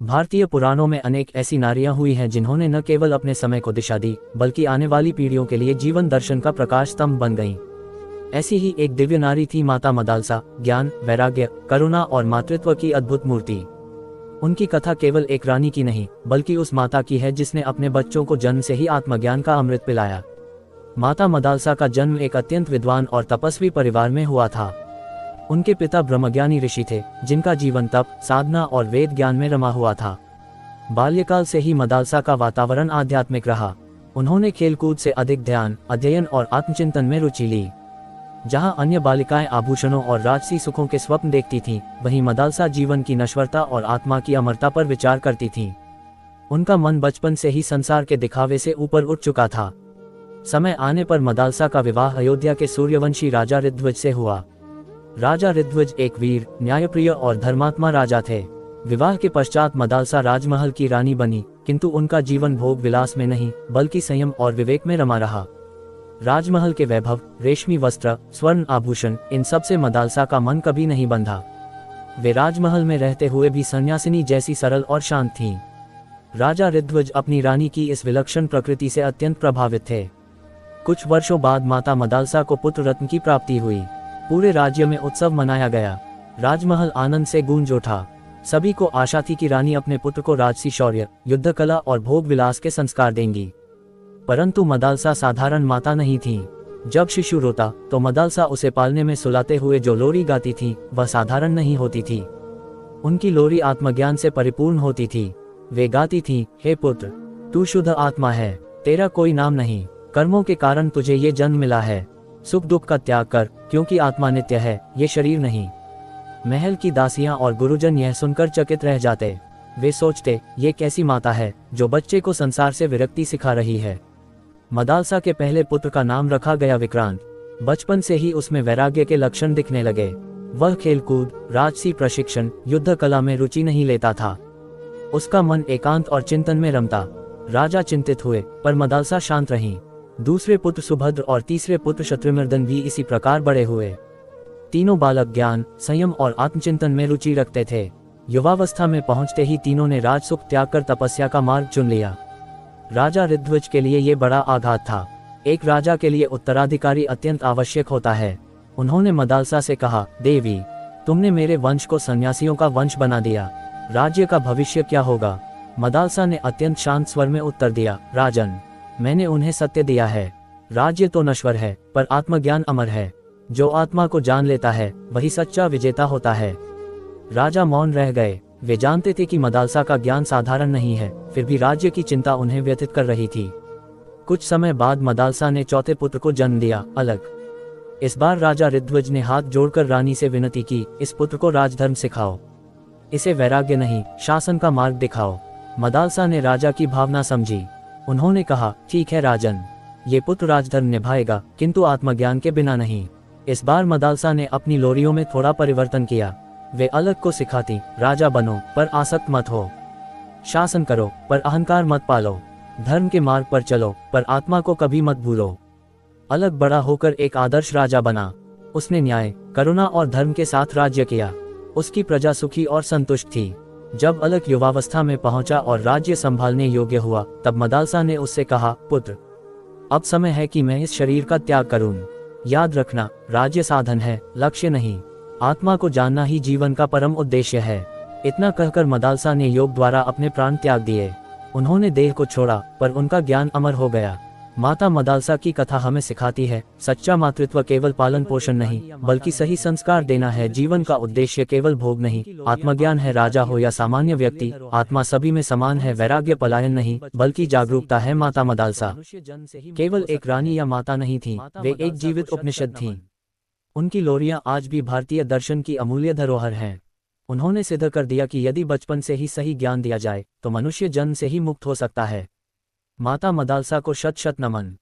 भारतीय पुराणों में अनेक ऐसी नारियां हुई हैं जिन्होंने न केवल अपने समय को दिशा दी, बल्कि आने वाली पीढ़ियों के लिए जीवन दर्शन का प्रकाश स्तंभ बन गईं। ऐसी ही एक दिव्य नारी थी माता मदालसा, ज्ञान, वैराग्य, करुणा और मातृत्व की अद्भुत मूर्ति। उनकी कथा केवल एक रानी की नहीं, बल्कि उस माता की है जिसने अपने बच्चों को जन्म से ही आत्मज्ञान का अमृत पिलाया। माता मदालसा का जन्म एक अत्यंत विद्वान और तपस्वी परिवार में हुआ था। उनके पिता ब्रह्मज्ञानी ऋषि थे, जिनका जीवन तप, साधना और वेद ज्ञान में रमा हुआ था। बाल्यकाल से ही मदालसा का वातावरण आध्यात्मिक रहा। उन्होंने खेलकूद से अधिक ध्यान, अध्ययन और आत्मचिंतन में रुचि ली। जहां अन्य बालिकाएं आभूषणों और राजसी सुखों के स्वप्न देखती थीं, वहीं मदालसा जीवन की नश्वरता और आत्मा की अमरता पर विचार करती थीं। उनका मन बचपन से ही संसार के दिखावे से ऊपर उठ चुका था। समय आने पर मदालसा का विवाह अयोध्या के सूर्यवंशी राजा ऋध्वज से हुआ। राजा ऋध्वज एक वीर, न्यायप्रिय और धर्मात्मा राजा थे। विवाह के पश्चात मदालसा राजमहल की रानी बनी, किंतु उनका जीवन भोग विलास में नहीं, बल्कि संयम और विवेक में रमा रहा। राजमहल के वैभव, रेशमी वस्त्र, स्वर्ण आभूषण, इन सब से मदालसा का मन कभी नहीं बंधा। वे राजमहल में रहते हुए भी सन्यासिनी जैसी सरल और शांत थीं। राजा ऋध्वज अपनी रानी की इस विलक्षण प्रकृति से अत्यंत प्रभावित थे। कुछ वर्षों बाद माता मदालसा को पुत्र रत्न की प्राप्ति हुई। पूरे राज्य में उत्सव मनाया गया। राजमहल आनंद से गूंज उठा। सभी को आशा थी कि रानी अपने पुत्र को राजसी शौर्य, युद्ध कला और भोग विलास के संस्कार देंगी। परंतु मदालसा साधारण माता नहीं थी। जब शिशु रोता तो मदालसा उसे पालने में सुलाते हुए जो लोरी गाती थी, वह साधारण नहीं होती थी। उनकी लोरी आत्मज्ञान से परिपूर्ण होती थी। वे गाती थी, हे पुत्र, तू शुद्ध आत्मा है, तेरा कोई नाम नहीं, कर्मों के कारण तुझे ये जन्म मिला है। सुख दुख का त्याग कर, क्योंकि आत्मा नित्य है, ये शरीर नहीं। महल की दासियां और गुरुजन यह सुनकर चकित रह जाते। वे सोचते, ये कैसी माता है जो बच्चे को संसार से विरक्ति सिखा रही है। मदालसा के पहले पुत्र का नाम रखा गया विक्रांत। बचपन से ही उसमें वैराग्य के लक्षण दिखने लगे। वह खेलकूद, राजसी प्रशिक्षण, युद्ध कला में रुचि नहीं लेता था। उसका मन एकांत और चिंतन में रमता। राजा चिंतित हुए, पर मदालसा शांत रही। दूसरे पुत्र सुभद्र और तीसरे पुत्र शत्रुघ्न भी इसी प्रकार बड़े हुए। तीनों बालक ज्ञान, संयम और आत्मचिंतन में रुचि रखते थे। युवावस्था में पहुंचते ही तीनों ने राजसुख त्याग कर तपस्या का मार्ग चुन लिया। राजा ऋध्वज के लिए ये बड़ा आघात था। एक राजा के लिए उत्तराधिकारी अत्यंत आवश्यक होता है। उन्होंने मदालसा से कहा, देवी, तुमने मेरे वंश को सन्यासियों का वंश बना दिया, राज्य का भविष्य क्या होगा? मदालसा ने अत्यंत शांत स्वर में उत्तर दिया, राजन, मैंने उन्हें सत्य दिया है। राज्य तो नश्वर है, पर आत्मज्ञान अमर है। जो आत्मा को जान लेता है, वही सच्चा विजेता होता है। राजा मौन रह गए। वे जानते थे कि मदालसा का ज्ञान साधारण नहीं है, फिर भी राज्य की चिंता उन्हें व्यथित कर रही थी। कुछ समय बाद मदालसा ने चौथे पुत्र को जन्म दिया, अलग। इस बार राजा ऋध्वज ने हाथ जोड़कर रानी से विनती की, इस पुत्र को राजधर्म सिखाओ, इसे वैराग्य नहीं, शासन का मार्ग दिखाओ। मदालसा ने राजा की भावना समझी। उन्होंने कहा, ठीक है राजन, ये पुत्र राजधर्म निभाएगा, किंतु आत्मज्ञान के बिना नहीं। इस बार मदालसा ने अपनी लोरियों में थोड़ा परिवर्तन किया। वे अलग को सिखाती, राजा बनो पर आसक्त मत हो, शासन करो पर अहंकार मत पालो, धर्म के मार्ग पर चलो पर आत्मा को कभी मत भूलो। अलग बड़ा होकर एक आदर्श राजा बना। उसने न्याय, करुणा और धर्म के साथ राज्य किया। उसकी प्रजा सुखी और संतुष्ट थी। जब अलग युवावस्था में पहुंचा और राज्य संभालने योग्य हुआ, तब मदालसा ने उससे कहा, पुत्र, अब समय है कि मैं इस शरीर का त्याग करूं। याद रखना, राज्य साधन है, लक्ष्य नहीं। आत्मा को जानना ही जीवन का परम उद्देश्य है। इतना कहकर मदालसा ने योग द्वारा अपने प्राण त्याग दिए। उन्होंने देह को छोड़ा, पर उनका ज्ञान अमर हो गया। माता मदालसा की कथा हमें सिखाती है, सच्चा मातृत्व केवल पालन पोषण नहीं, बल्कि सही संस्कार देना है। जीवन का उद्देश्य केवल भोग नहीं, आत्मज्ञान है। राजा हो या सामान्य व्यक्ति, आत्मा सभी में समान है। वैराग्य पलायन नहीं, बल्कि जागरूकता है। माता मदालसा केवल एक रानी या माता नहीं थी, वे एक जीवित उपनिषद थीं। उनकी लोरियां आज भी भारतीय दर्शन की अमूल्य धरोहर हैं। उन्होंने सिद्ध कर दिया कि यदि बचपन से ही सही ज्ञान दिया जाए, तो मनुष्य जन्म से ही मुक्त हो सकता है। माता मदालसा को शत शत नमन।